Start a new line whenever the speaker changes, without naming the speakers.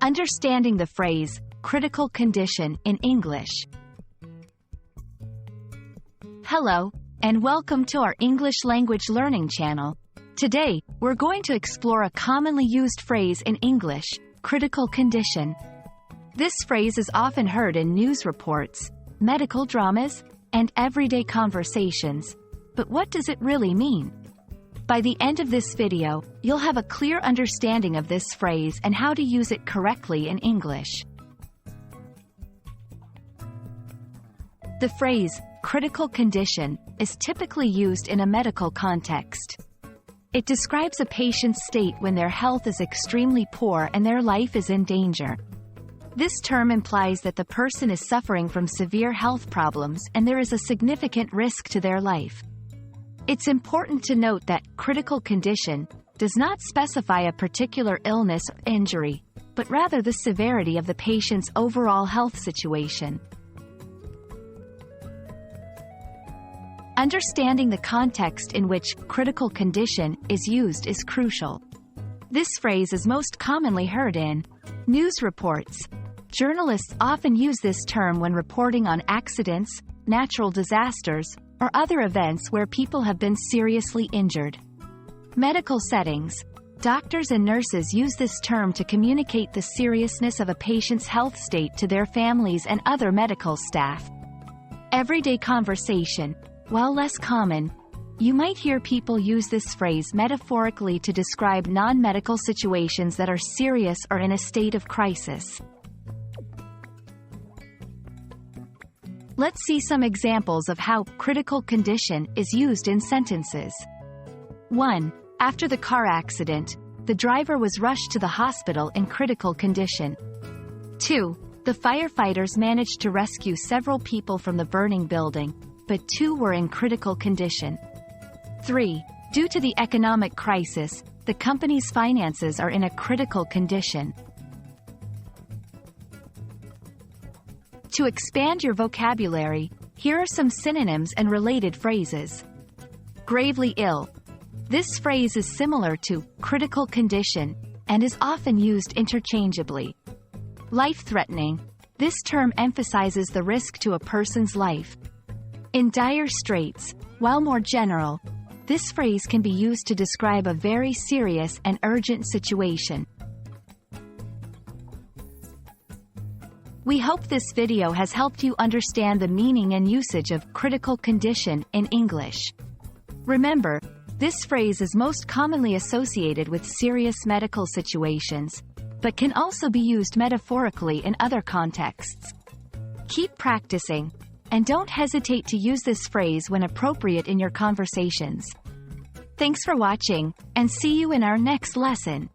Understanding the phrase, critical condition in English. Hello, and welcome to our English language learning channel. Today, we're going to explore a commonly used phrase in English, critical condition. This phrase is often heard in news reports, medical dramas, and everyday conversations. But what does it really mean? By the end of this video, you'll have a clear understanding of this phrase and how to use it correctly in English. The phrase, critical condition, is typically used in a medical context. It describes a patient's state when their health is extremely poor and their life is in danger. This term implies that the person is suffering from severe health problems and there is a significant risk to their life. It's important to note that critical condition does not specify a particular illness or injury, but rather the severity of the patient's overall health situation. Understanding the context in which critical condition is used is crucial. This phrase is most commonly heard in news reports. Journalists often use this term when reporting on accidents, natural disasters, or other events where people have been seriously injured. Medical settings. Doctors and nurses use this term to communicate the seriousness of a patient's health state to their families and other medical staff. Everyday conversation. While less common, you might hear people use this phrase metaphorically to describe non-medical situations that are serious or in a state of crisis. Let's see some examples of how critical condition is used in sentences. 1. After the car accident, the driver was rushed to the hospital in critical condition. 2. The firefighters managed to rescue several people from the burning building, but 2 were in critical condition. 3. Due to the economic crisis, the company's finances are in a critical condition. To expand your vocabulary, here are some synonyms and related phrases. Gravely ill. This phrase is similar to critical condition and is often used interchangeably. Life-threatening. This term emphasizes the risk to a person's life. In dire straits, while more general, this phrase can be used to describe a very serious and urgent situation. We hope this video has helped you understand the meaning and usage of critical condition in English. Remember, this phrase is most commonly associated with serious medical situations, but can also be used metaphorically in other contexts. Keep practicing, and don't hesitate to use this phrase when appropriate in your conversations. Thanks for watching, and see you in our next lesson.